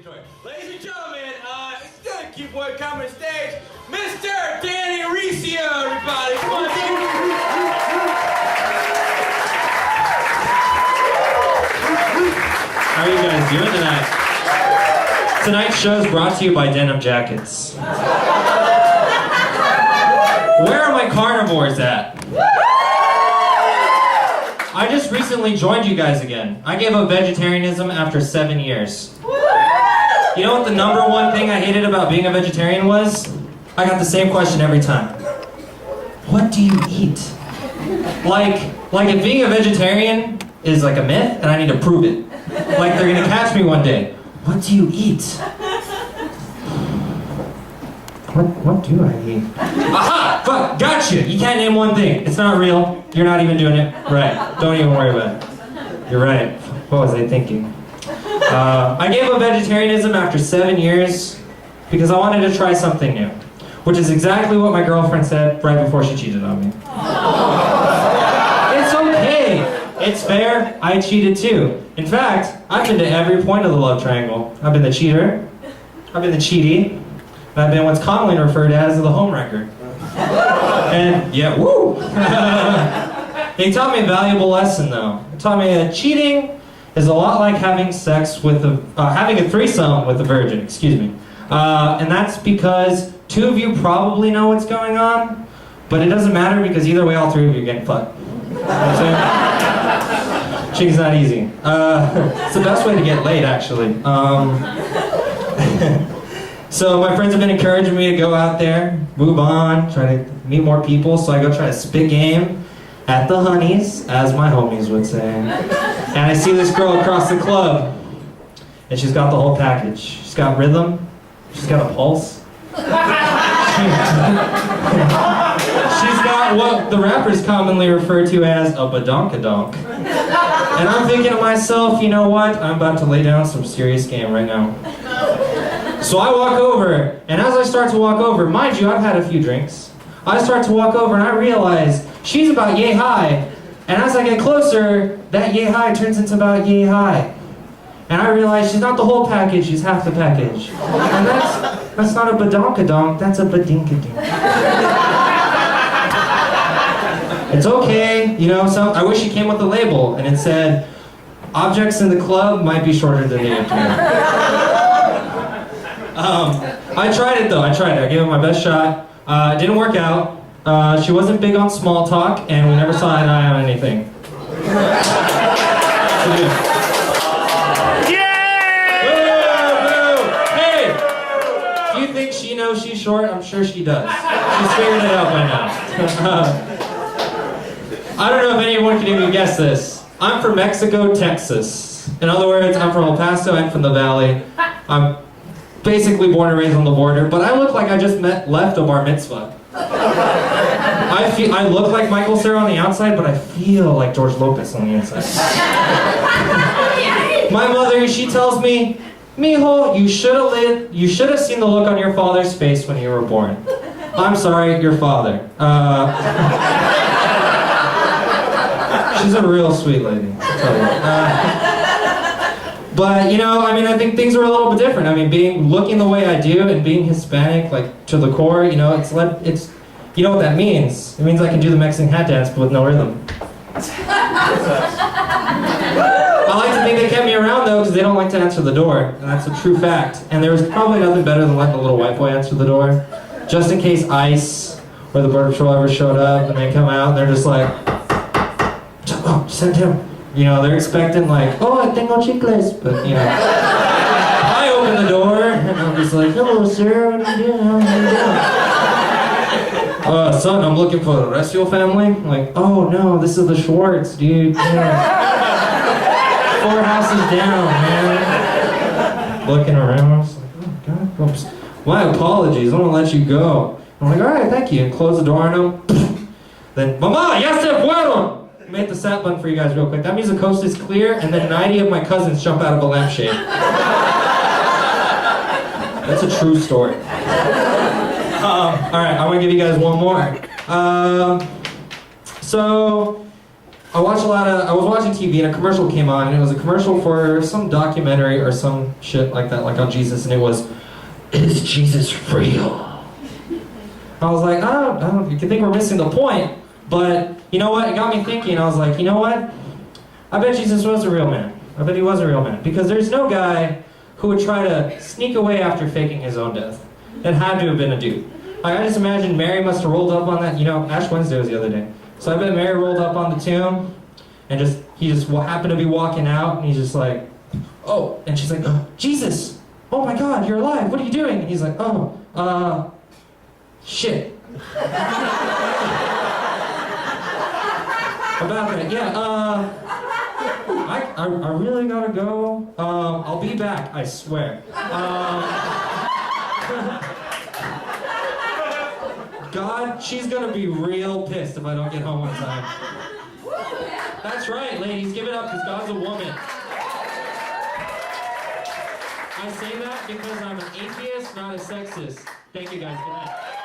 enjoy it. Ladies and gentlemen, it's gonna keep one coming to stage, Mr. Danny Recio, everybody. Come on, Danny. How are you guys doing tonight? Tonight's show is brought to you by Denim Jackets. Where are my carnivores at? I just recently joined you guys again. I gave up vegetarianism after 7 years. You know what the number one thing I hated about being a vegetarian was? I got the same question every time. What do you eat? Like if being a vegetarian is like a myth and I need to prove it. Like they're gonna catch me one day. What do you eat? What do I eat? Aha! Fuck! Gotcha! You can't name one thing. It's not real. You're not even doing it right. Don't even worry about it. You're right. What was I thinking? I gave up vegetarianism after 7 years because I wanted to try something new. Which is exactly what my girlfriend said right before she cheated on me. It's okay. It's fair. I cheated too. In fact, I've been to every point of the love triangle. I've been the cheater. I've been the cheaty. And I've been what's commonly referred to as the homewrecker. And yeah, woo! He taught me a valuable lesson though. He taught me that cheating is a lot like having sex with having a threesome with a virgin, excuse me. And that's because two of you probably know what's going on, but it doesn't matter because either way all three of you are getting fucked. You know what I'm saying? Cheating's not easy. It's the best way to get laid actually. So my friends have been encouraging me to go out there, move on, try to meet more people, so I go try to spit game at the honeys, as my homies would say. And I see this girl across the club, and she's got the whole package. She's got rhythm, she's got a pulse. She's got what the rappers commonly refer to as a badonkadonk. And I'm thinking to myself, you know what? I'm about to lay down some serious game right now. So I walk over, and as I start to walk over, mind you, I've had a few drinks. I start to walk over and I realize she's about yay high. And as I get closer, that yay high turns into about yay high. And I realize she's not the whole package, she's half the package. And that's not a badonkadonk, that's a badinkadink. It's okay, you know, I wish it came with a label and it said, objects in the club might be shorter than they appear. I tried it though, I gave it my best shot. It didn't work out. She wasn't big on small talk, and we never saw eye to eye on anything. Hey! Do you think she knows she's short? I'm sure she does. She's figured it out by now. I don't know if anyone can even guess this. I'm from Mexico, Texas. In other words, I'm from El Paso and from the Valley. I'm basically born and raised on the border, but I look like I just left a bar mitzvah. I look like Michael Cera on the outside, but I feel like George Lopez on the inside. My mother, she tells me, Mijo, you should have seen the look on your father's face when you were born. I'm sorry, your father. She's a real sweet lady, I'll tell you. But, you know, I mean, I think things are a little bit different. I mean, looking the way I do and being Hispanic, like, to the core, you know, it's you know what that means? It means I can do the Mexican hat dance, but with no rhythm. I like to think they kept me around, though, because they don't like to answer the door, and that's a true fact. And there was probably nothing better than letting the little white boy answer the door, just in case ICE or the Border Patrol ever showed up, and they come out, and they're just like, oh, send him. You know, they're expecting like, oh, I tengo chicles, but you know. I open the door, and I'm just like, hello, sir, what are you doing? How are you doing? Son, I'm looking for the Recio family. I'm like, oh no, this is the Schwartz, dude. Yeah. 4 houses down, man. Looking around, I was like, oh God, oops. My apologies, I'm gonna let you go. I'm like, all right, thank you, and close the door on them. Then, Mama, ya se fueron! Made the sat button for you guys real quick. That means the coast is clear, and then 90 of my cousins jump out of a lampshade. That's a true story. Alright, I'm gonna give you guys one more. So, I was watching TV and a commercial came on, and it was a commercial for some documentary or some shit like that, like on Jesus, and it was, "Is Jesus real?" I was like, I don't, you can think we're missing the point, but you know what? It got me thinking. I was like, you know what? I bet Jesus was a real man. I bet he was a real man. Because there's no guy who would try to sneak away after faking his own death. It had to have been a dude. Like, I just imagine Mary must have rolled up on that, Ash Wednesday was the other day. So I bet Mary rolled up on the tomb, and he just happened to be walking out, and he's just like, oh, and she's like, oh, Jesus, oh my God, you're alive, what are you doing? And he's like, oh, shit. About that, yeah, I really gotta go. I'll be back, I swear. God, she's gonna be real pissed if I don't get home on time. That's right, ladies, give it up, because God's a woman. I say that because I'm an atheist, not a sexist. Thank you guys for that.